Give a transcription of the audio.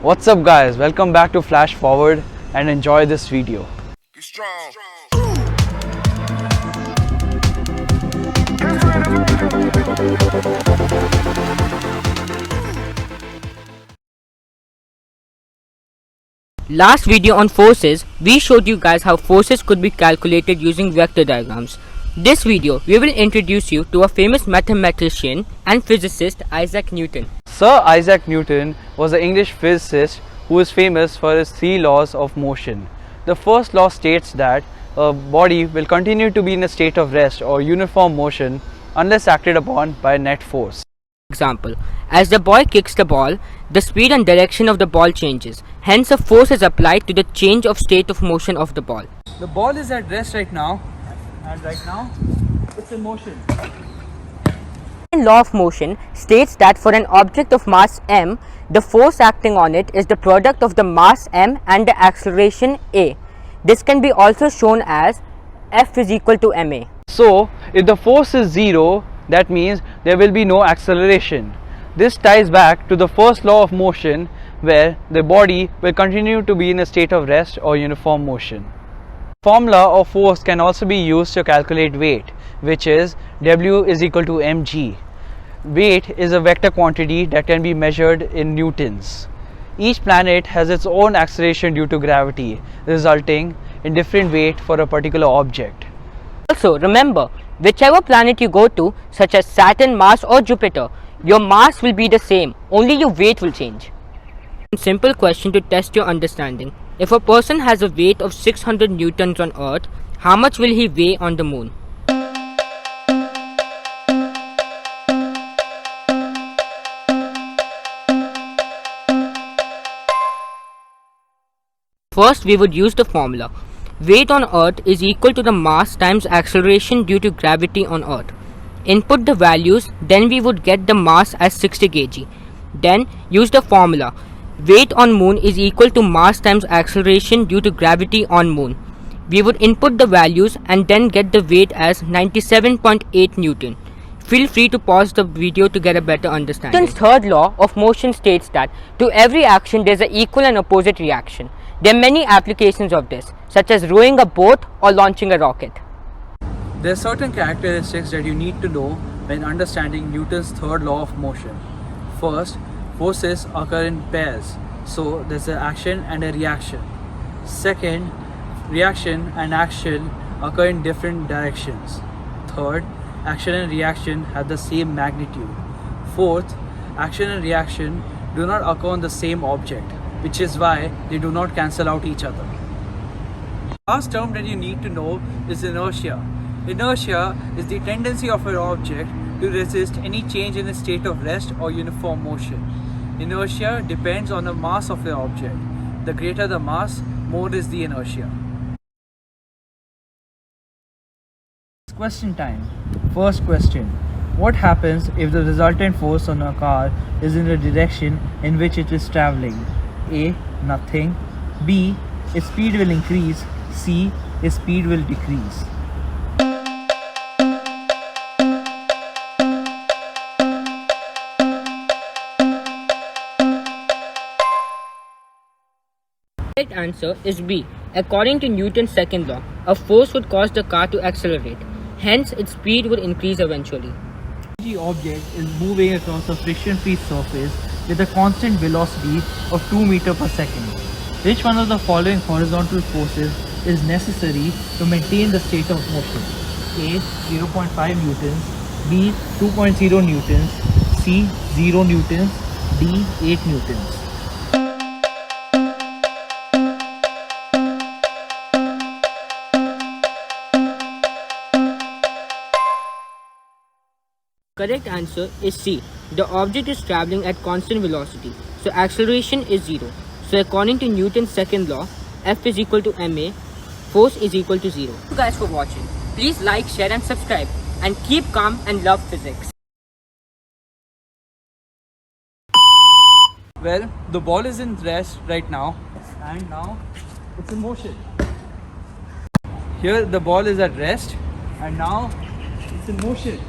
What's up guys, welcome back to Flash Forward and enjoy this video. Last video on forces, we showed you guys how forces could be calculated using vector diagrams. This video, we will introduce you to a famous mathematician and physicist, Isaac Newton. Sir Isaac Newton was an English physicist who is famous for his 3 laws of motion. The first law states that a body will continue to be in a state of rest or uniform motion unless acted upon by a net force. Example, as the boy kicks the ball, the speed and direction of the ball changes. Hence, a force is applied to the change of state of motion of the ball. The ball is at rest right now, and right now it's in motion. The law of motion states that for an object of mass m, the force acting on it is the product of the mass m and the acceleration a. This can be also shown as F is equal to ma. So, if the force is 0, that means there will be no acceleration. This ties back to the first law of motion, where the body will continue to be in a state of rest or uniform motion. Formula of force can also be used to calculate weight, which is W is equal to mg. Weight is a vector quantity that can be measured in newtons. Each planet has its own acceleration due to gravity, resulting in different weight for a particular object. Also, remember, whichever planet you go to, such as Saturn, Mars or Jupiter, your mass will be the same, only your weight will change. Simple question to test your understanding. If a person has a weight of 600 newtons on Earth, how much will he weigh on the moon? First, we would use the formula. Weight on Earth is equal to the mass times acceleration due to gravity on Earth. Input the values, then we would get the mass as 60 kg. Then use the formula. Weight on moon is equal to mass times acceleration due to gravity on moon. We would input the values and then get the weight as 97.8 Newton. Feel free to pause the video to get a better understanding. Newton's third law of motion states that to every action there is an equal and opposite reaction. There are many applications of this, such as rowing a boat or launching a rocket. There are certain characteristics that you need to know when understanding Newton's third law of motion. First, forces occur in pairs, so there's an action and a reaction. Second, reaction and action occur in different directions. Third, action and reaction have the same magnitude. Fourth, action and reaction do not occur on the same object, which is why they do not cancel out each other. Last term that you need to know is inertia. Inertia is the tendency of an object to resist any change in a state of rest or uniform motion. Inertia depends on the mass of the object. The greater the mass, more is the inertia. Question time. First question. What happens if the resultant force on a car is in the direction in which it is traveling? A. Nothing. B. Its speed will increase. C. Its speed will decrease. The correct answer is B. According to Newton's second law, a force would cause the car to accelerate. Hence, its speed would increase eventually. The object is moving across a friction-free surface with a constant velocity of 2 meters per second. Which one of the following horizontal forces is necessary to maintain the state of motion? A. 0.5 newtons, B. 2.0 newtons, C. 0 newtons, D. 8 newtons. Correct answer is C. The object is traveling at constant velocity, so acceleration is 0. So according to Newton's second law, F is equal to ma, force is equal to 0. Thank you guys for watching. Please like, share and subscribe, and keep calm and love physics. Well, the ball is in rest right now, and now it's in motion. Here the ball is at rest, and now it's in motion.